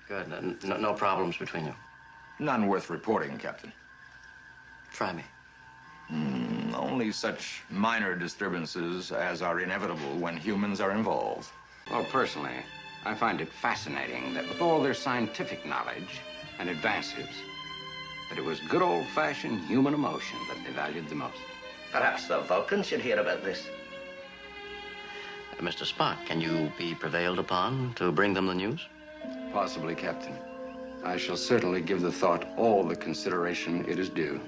Good. No problems between you? None worth reporting, Captain. Try me. Only such minor disturbances as are inevitable when humans are involved. Well, personally, I find it fascinating that with all their scientific knowledge and advances, that it was good old-fashioned human emotion that they valued the most. Perhaps the Vulcans should hear about this. Mr. Spock, can you be prevailed upon to bring them the news? Possibly, Captain. I shall certainly give the thought all the consideration it is due.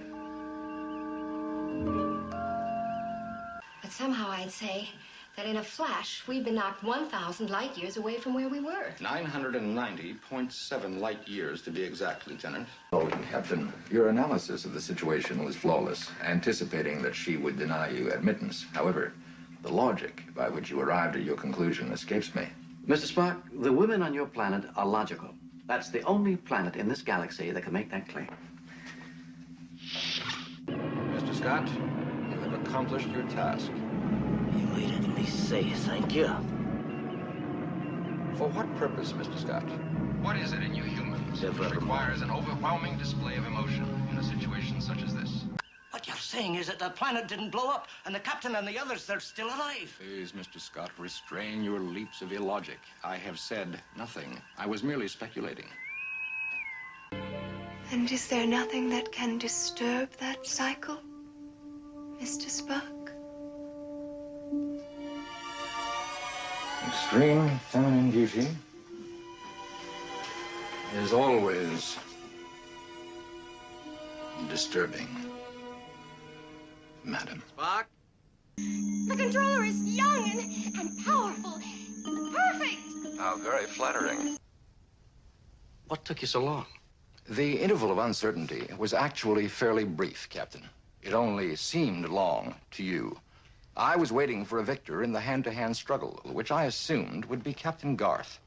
But somehow I'd say that in a flash, we've been knocked 1,000 light years away from where we were. 990.7 light years, to be exact, Lieutenant. Oh, Captain, your analysis of the situation was flawless, anticipating that she would deny you admittance. However, the logic by which you arrived at your conclusion escapes me. Mr. Spock, the women on your planet are logical. That's the only planet in this galaxy that can make that claim. Mr. Scott, you have accomplished your task. You might at least say thank you. For what purpose, Mr. Scott? What is it in you humans which requires an overwhelming display of emotion in a situation such as this? What you're saying is that the planet didn't blow up, and the captain and the others, they're still alive. Please, Mr. Scott, restrain your leaps of illogic. I have said nothing. I was merely speculating. And is there nothing that can disturb that cycle, Mr. Spock? Extreme feminine beauty is always disturbing, madam. Spock? The controller is young and powerful. Perfect! How very flattering. What took you so long? The interval of uncertainty was actually fairly brief, Captain. It only seemed long to you. I was waiting for a victor in the hand-to-hand struggle, which I assumed would be Captain Garth.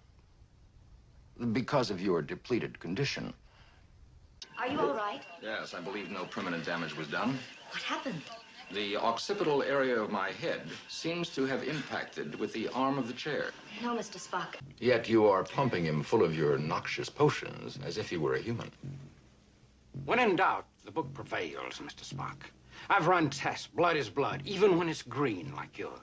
Because of your depleted condition. Are you all right? Yes, I believe no permanent damage was done. What happened? The occipital area of my head seems to have impacted with the arm of the chair. No, Mr. Spock. Yet you are pumping him full of your noxious potions as if he were a human. When in doubt, the book prevails, Mr. Spock. I've run tests. Blood is blood, even when it's green like yours.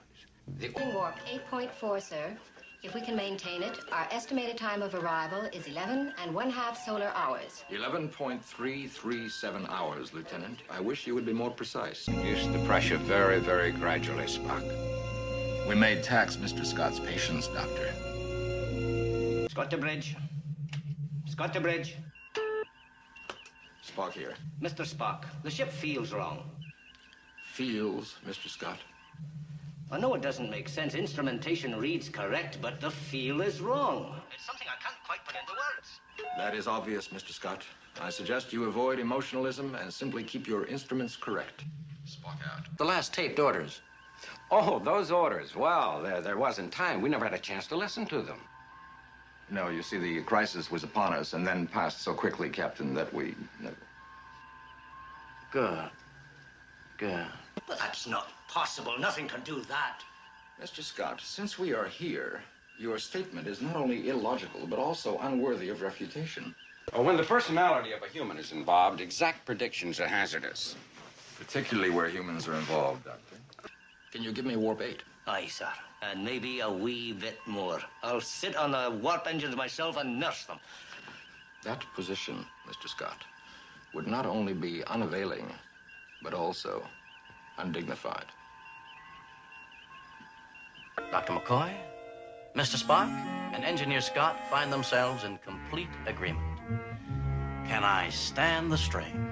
Warp 8.4, sir. If we can maintain it, our estimated time of arrival is 11½ solar hours. 11.337 hours, Lieutenant. I wish you would be more precise. Reduce the pressure very, very gradually, Spock. We may tax Mr. Scott's patience, Doctor. Scott to bridge. Scott to bridge. Spock here. Mr. Spock, the ship feels wrong. Feels, Mr. Scott. I know it doesn't make sense. Instrumentation reads correct, but the feel is wrong. It's something I can't quite put into words. That is obvious, Mr. Scott. I suggest you avoid emotionalism and simply keep your instruments correct. Spock out. The last taped orders. Oh, those orders. Well, there wasn't time. We never had a chance to listen to them. No, you see, the crisis was upon us and then passed so quickly, Captain, that we never... Good. Good. But that's not possible. Nothing can do that. Mr. Scott, since we are here, your statement is not only illogical, but also unworthy of refutation. When the personality of a human is involved, exact predictions are hazardous. Particularly where humans are involved, Doctor. Can you give me warp 8? Aye, sir. And maybe a wee bit more. I'll sit on the warp engines myself and nurse them. That position, Mr. Scott, would not only be unavailing, but also undignified. Dr. McCoy, Mr. Spock, and Engineer Scott find themselves in complete agreement. Can I stand the strain?